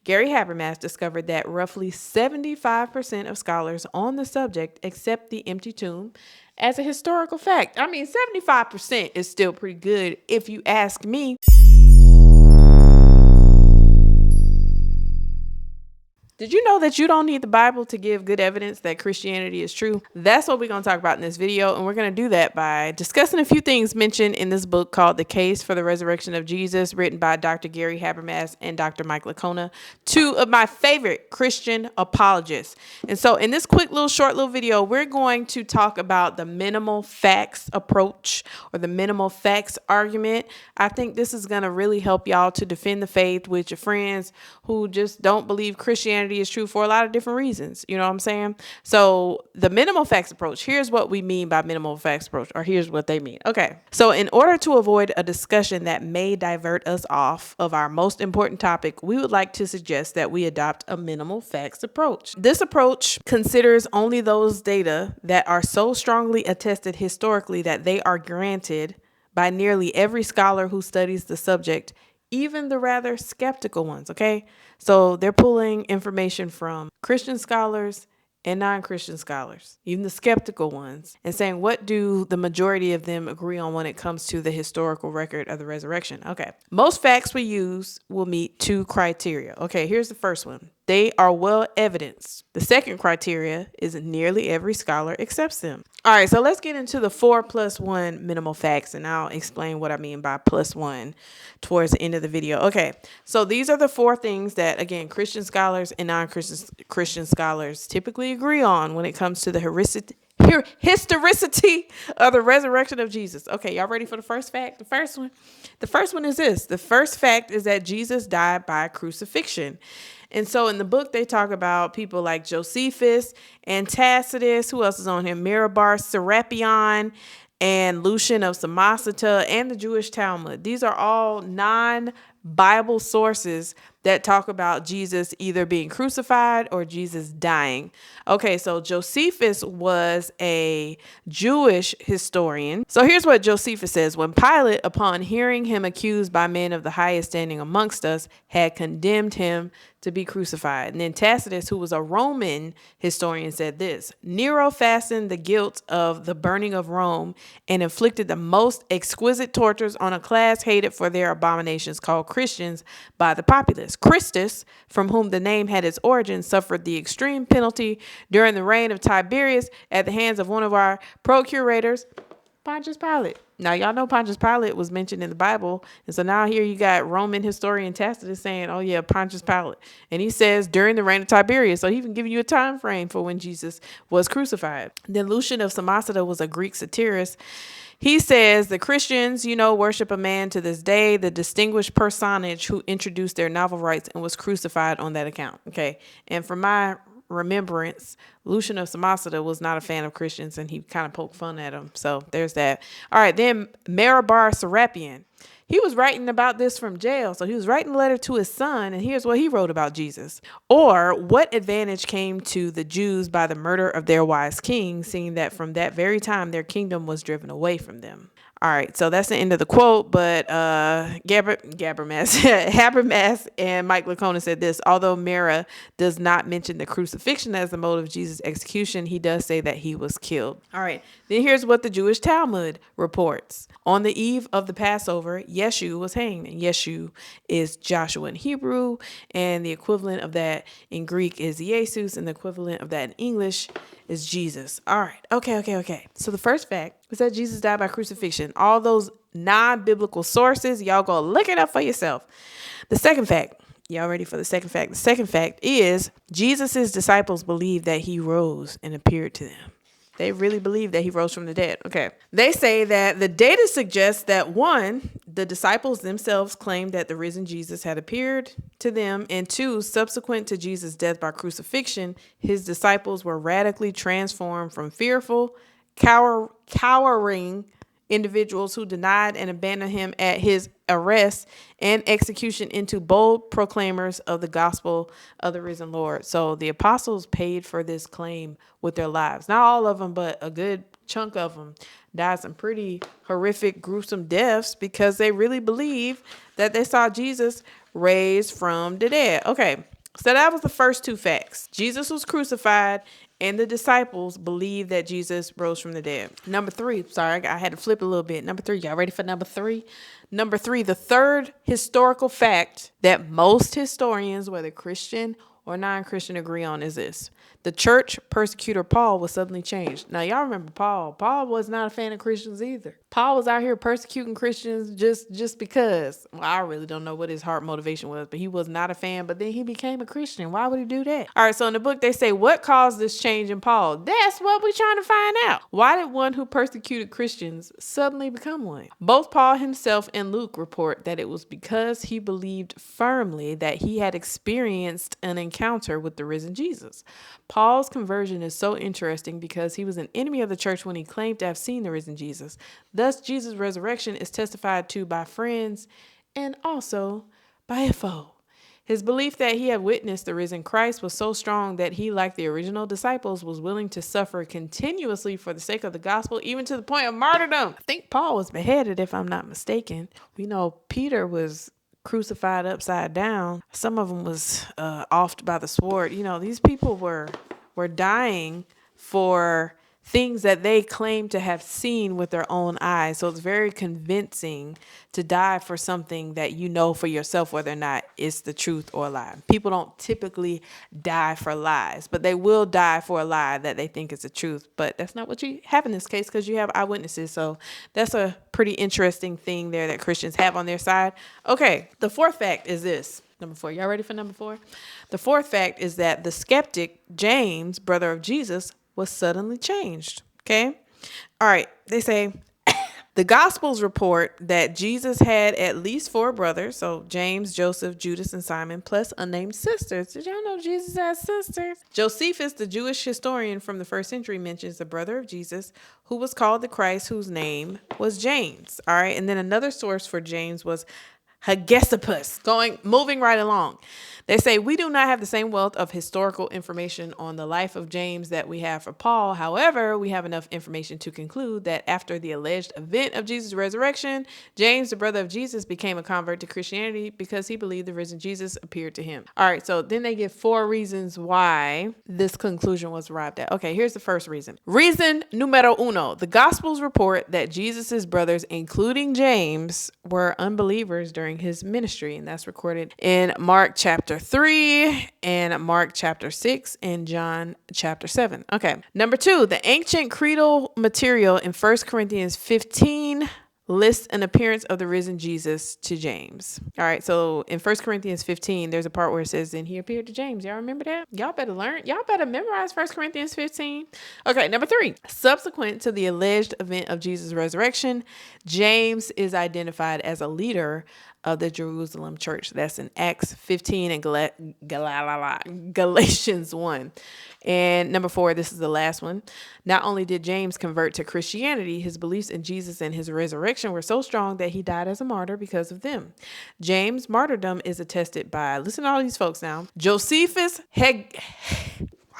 Gary Habermas discovered that roughly 75% of scholars on the subject accept the empty tomb as a historical fact. I mean, 75% is still pretty good if you ask me. Did you know that you don't need the Bible to give good evidence that Christianity is true? That's what we're going to talk about in this video, and we're going to do that by discussing a few things mentioned in this book called The Case for the Resurrection of Jesus, written by Dr. Gary Habermas and Dr. Mike Licona, two of my favorite Christian apologists. And so in this quick short little video, we're going to talk about the minimal facts approach or the minimal facts argument. I think this is going to really help y'all to defend the faith with your friends who just don't believe Christianity is true for a lot of different reasons. You know what I'm saying? So the minimal facts approach, here's what we mean by minimal facts approach, or here's what they mean. Okay. So in order to avoid a discussion that may divert us off of our most important topic, we would like to suggest that we adopt a minimal facts approach. This approach considers only those data that are so strongly attested historically that they are granted by nearly every scholar who studies the subject, even the rather skeptical ones, okay? So they're pulling information from Christian scholars and non-Christian scholars, even the skeptical ones, and saying, what do the majority of them agree on when it comes to the historical record of the resurrection? Okay. Most facts we use will meet two criteria. Okay, here's the first one. They are well evidenced. The second criteria is nearly every scholar accepts them. All right, so let's get into the 4+1 minimal facts, and I'll explain what I mean by +1 towards the end of the video. Okay, so these are the four things that, again, Christian scholars and non-Christian scholars typically agree on when it comes to the historicity of the resurrection of Jesus. Okay, y'all ready for the first fact? The first one is this. The first fact is that Jesus died by crucifixion. And so in the book, they talk about people like Josephus and Tacitus. Who else is on here? Mirabar, Serapion, and Lucian of Samosata, and the Jewish Talmud. These are all non-Bible sources that talk about Jesus either being crucified or Jesus dying. Okay, so Josephus was a Jewish historian. So here's what Josephus says. When Pilate, upon hearing him accused by men of the highest standing amongst us, had condemned him to be crucified. And then Tacitus, who was a Roman historian, said this: Nero fastened the guilt of the burning of Rome and inflicted the most exquisite tortures on a class hated for their abominations called Christians by the populace. Christus, from whom the name had its origin, suffered the extreme penalty during the reign of Tiberius at the hands of one of our procurators, Pontius Pilate. Now, y'all know Pontius Pilate was mentioned in the Bible. And so now here you got Roman historian Tacitus saying, oh, yeah, Pontius Pilate. And he says during the reign of Tiberius. So he even giving you a time frame for when Jesus was crucified. Then Lucian of Samosata was a Greek satirist. He says the Christians, worship a man to this day, the distinguished personage who introduced their novel rights and was crucified on that account. Okay. And from my remembrance, Lucian of Samosata was not a fan of Christians, and he kind of poked fun at them. So there's that. All right. Then Mirabar Serapion. He was writing about this from jail. So he was writing a letter to his son, and here's what he wrote about Jesus. Or, what advantage came to the Jews by the murder of their wise king, seeing that from that very time their kingdom was driven away from them? All right, so that's the end of the quote, but Habermas and Mike Licona said this: although Mira does not mention the crucifixion as the mode of Jesus' execution, he does say that he was killed. All right, then here's what the Jewish Talmud reports. On the eve of the Passover, Yeshu was hanged. And Yeshu is Joshua in Hebrew, and the equivalent of that in Greek is Jesus, and the equivalent of that in English is Jesus. All right. Okay. So the first fact is that Jesus died by crucifixion. All those non-biblical sources, y'all go look it up for yourself. The second fact, y'all ready for the second fact? The second fact is Jesus's disciples believed that he rose and appeared to them. They really believe that he rose from the dead. Okay. They say that the data suggests that, one, the disciples themselves claimed that the risen Jesus had appeared to them, and two, subsequent to Jesus' death by crucifixion, his disciples were radically transformed from fearful, cowering individuals who denied and abandoned him at his arrest and execution into bold proclaimers of the gospel of the risen Lord. So the apostles paid for this claim with their lives. Not all of them, but a good chunk of them died some pretty horrific, gruesome deaths because they really believed that they saw Jesus raised from the dead. Okay. So that was the first two facts. Jesus was crucified and the disciples believed that Jesus rose from the dead. Number three, sorry, I had to flip a little bit. Number three, y'all ready for number three? Number three, the third historical fact that most historians, whether Christian or non-Christian, agree on is this. The church persecutor Paul was suddenly changed. Now, y'all remember Paul. Paul was not a fan of Christians either. Paul was out here persecuting Christians just because. Well, I really don't know what his heart motivation was, but he was not a fan. But then he became a Christian. Why would he do that? All right, so in the book, they say, what caused this change in Paul? That's what we're trying to find out. Why did one who persecuted Christians suddenly become one? Both Paul himself and Luke report that it was because he believed firmly that he had experienced an encounter with the risen Jesus. Paul's conversion is so interesting because he was an enemy of the church when he claimed to have seen the risen Jesus. Thus, Jesus' resurrection is testified to by friends and also by a foe. His belief that he had witnessed the risen Christ was so strong that he, like the original disciples, was willing to suffer continuously for the sake of the gospel, even to the point of martyrdom. I think Paul was beheaded, if I'm not mistaken. We know Peter was crucified upside down. Some of them was offed by the sword. You know, these people were dying for things that they claim to have seen with their own eyes. So it's very convincing to die for something that you know for yourself whether or not it's the truth or a lie. People don't typically die for lies, but they will die for a lie that they think is the truth. But that's not what you have in this case because you have eyewitnesses. So that's a pretty interesting thing there that Christians have on their side. Okay, the fourth fact is this. Number four. Y'all ready for number four? The fourth fact is that the skeptic, James, brother of Jesus, was suddenly changed. Okay. All right. They say the Gospels report that Jesus had at least four brothers. So James, Joseph, Judas, and Simon, plus unnamed sisters. Did y'all know Jesus had sisters? Josephus, the Jewish historian from the first century, mentions the brother of Jesus who was called the Christ, whose name was James. All right. And then another source for James was Hegesippus. Moving right along. They say we do not have the same wealth of historical information on the life of James that we have for Paul. However, we have enough information to conclude that after the alleged event of Jesus' resurrection, James, the brother of Jesus, became a convert to Christianity because he believed the risen Jesus appeared to him. All right, so then they give four reasons why this conclusion was arrived at. Okay, here's the first reason. Reason numero uno. The Gospels report that Jesus' brothers, including James, were unbelievers during his ministry, and that's recorded in Mark chapter 3 and Mark chapter 6 and John chapter 7. Okay. Number two, the ancient creedal material in 1 Corinthians 15 lists an appearance of the risen Jesus to James. All right. So in 1 Corinthians 15, there's a part where it says, and he appeared to James. Y'all remember that? Y'all better memorize 1 Corinthians 15. Okay. Number three, subsequent to the alleged event of Jesus' resurrection, James is identified as a leader of the Jerusalem church. That's in Acts 15 and Galatians 1. And number four, this is the last one. Not only did James convert to Christianity, his beliefs in Jesus and his resurrection were so strong that he died as a martyr because of them. James' martyrdom is attested by, listen to all these folks now, Josephus why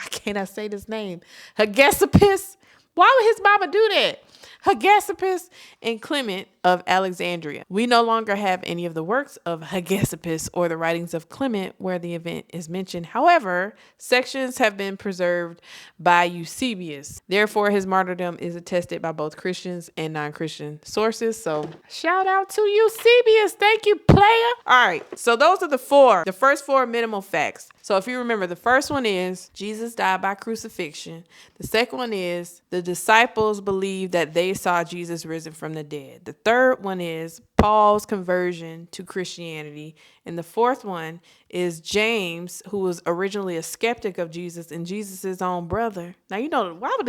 can't I say this name? Hegesippus. Why would his mama do that? Hegesippus and Clement of Alexandria. We no longer have any of the works of Hegesippus or the writings of Clement where the event is mentioned. However, sections have been preserved by Eusebius. Therefore, his martyrdom is attested by both Christians and non-Christian sources. So shout out to Eusebius. Thank you, player. All right. So those are the first four minimal facts. So if you remember, the first one is Jesus died by crucifixion. The second one is the disciples believed that they saw Jesus risen from the dead. The third one is Paul's conversion to Christianity. And the fourth one is James, who was originally a skeptic of Jesus and Jesus' own brother. Now, you know, why would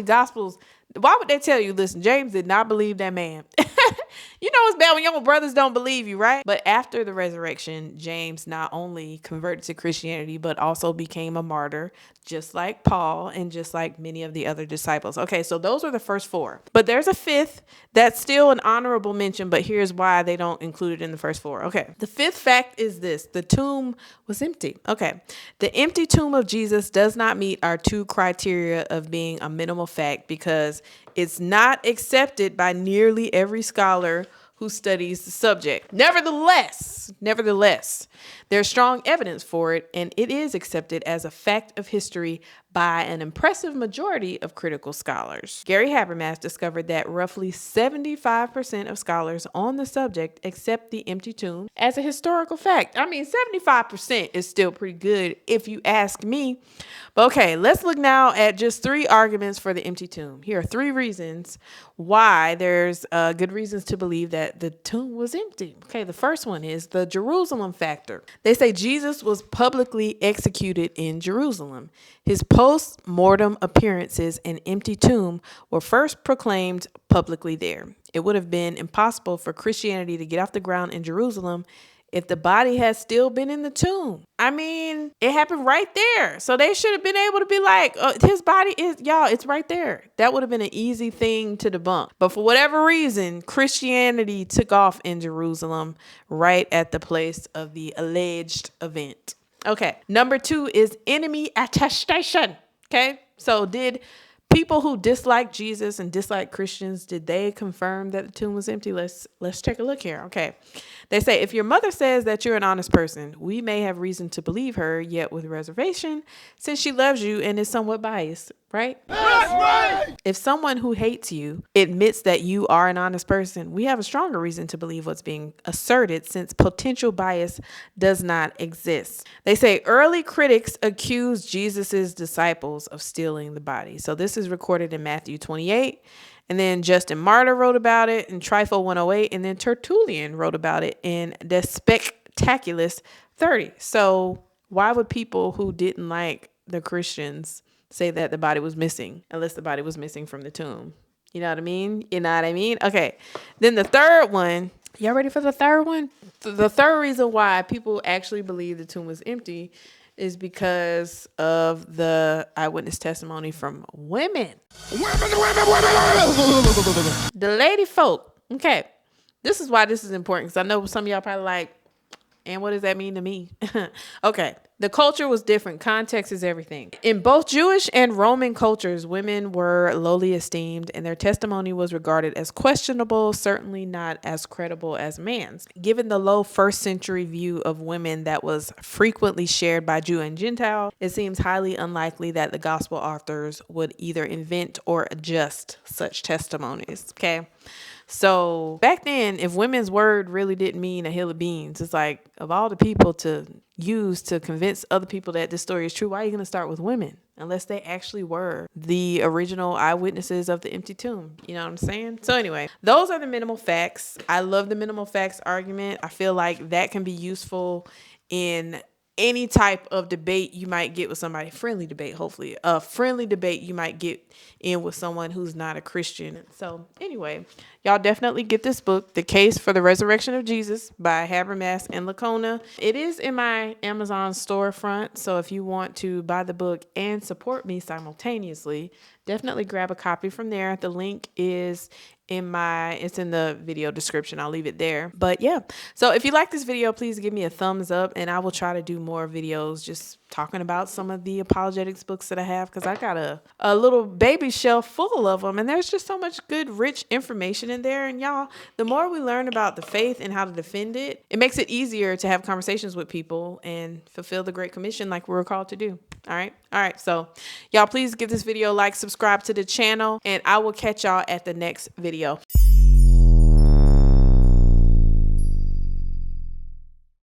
they tell you, listen, James did not believe that man? You know it's bad when your own brothers don't believe you, right? But after the resurrection, James not only converted to Christianity, but also became a martyr, just like Paul and just like many of the other disciples. Okay, so those are the first four. But there's a fifth that's still an honorable mention, but here's why they don't include it in the first four. Okay, the fifth fact is this. The tomb was empty. Okay, the empty tomb of Jesus does not meet our two criteria of being a minimal fact because it's not accepted by nearly every scholar who studies the subject. Nevertheless, there's strong evidence for it, and it is accepted as a fact of history by an impressive majority of critical scholars. Gary Habermas discovered that roughly 75% of scholars on the subject accept the empty tomb as a historical fact. I mean, 75% is still pretty good if you ask me. But okay, let's look now at just 3 arguments for the empty tomb. Here are 3 reasons why there's good reasons to believe that the tomb was empty. Okay, the first one is the Jerusalem factor. They say Jesus was publicly executed in Jerusalem. His post-mortem appearances and empty tomb were first proclaimed publicly there. It would have been impossible for Christianity to get off the ground in Jerusalem if the body had still been in the tomb. I mean, it happened right there. So they should have been able to be like, his body is, y'all, it's right there. That would have been an easy thing to debunk. But for whatever reason, Christianity took off in Jerusalem right at the place of the alleged event. Okay, number 2 is enemy attestation. Okay, so did people who dislike Jesus and dislike Christians, did they confirm that the tomb was empty? Let's take a look here. Okay. They say, if your mother says that you're an honest person, we may have reason to believe her, yet with reservation, since she loves you and is somewhat biased, right? That's right. If someone who hates you admits that you are an honest person, we have a stronger reason to believe what's being asserted, since potential bias does not exist. They say early critics accused Jesus's disciples of stealing the body. So this is recorded in Matthew 28. And then Justin Martyr wrote about it in Trifo 108. And then Tertullian wrote about it in De Spectaculis 30. So why would people who didn't like the Christians say that the body was missing, unless the body was missing from the tomb? You know what I mean? Okay. Then the third one, y'all ready for the third one? The third reason why people actually believe the tomb was empty is because of the eyewitness testimony from women. The lady folk. Okay. This is why this is important, because I know some of y'all probably like, and what does that mean to me? Okay. The culture was different. Context is everything. In both Jewish and Roman cultures, women were lowly esteemed, and their testimony was regarded as questionable, certainly not as credible as man's. Given the low first century view of women that was frequently shared by Jew and Gentile, it seems highly unlikely that the gospel authors would either invent or adjust such testimonies. Okay. So back then, if women's word really didn't mean a hill of beans, it's like, of all the people to use to convince other people that this story is true, why are you going to start with women? Unless they actually were the original eyewitnesses of the empty tomb. You know what I'm saying? So anyway, those are the minimal facts. I love the minimal facts argument. I feel like that can be useful in any type of debate you might get with somebody. Friendly debate, hopefully. A friendly debate you might get in with someone who's not a Christian. So anyway, y'all definitely get this book, The Case for the Resurrection of Jesus by Habermas and Lacona. It is in my Amazon storefront. So if you want to buy the book and support me simultaneously, definitely grab a copy from there. The link is it's in the video description. I'll leave it there. But yeah, so if you like this video, please give me a thumbs up, and I will try to do more videos just talking about some of the apologetics books that I have, because I got a little baby shelf full of them, and there's just so much good, rich information in there. And y'all, the more we learn about the faith and how to defend it, it makes it easier to have conversations with people and fulfill the Great Commission like we're called to do. All right. So y'all, please give this video a like, subscribe to the channel, and I will catch y'all at the next video.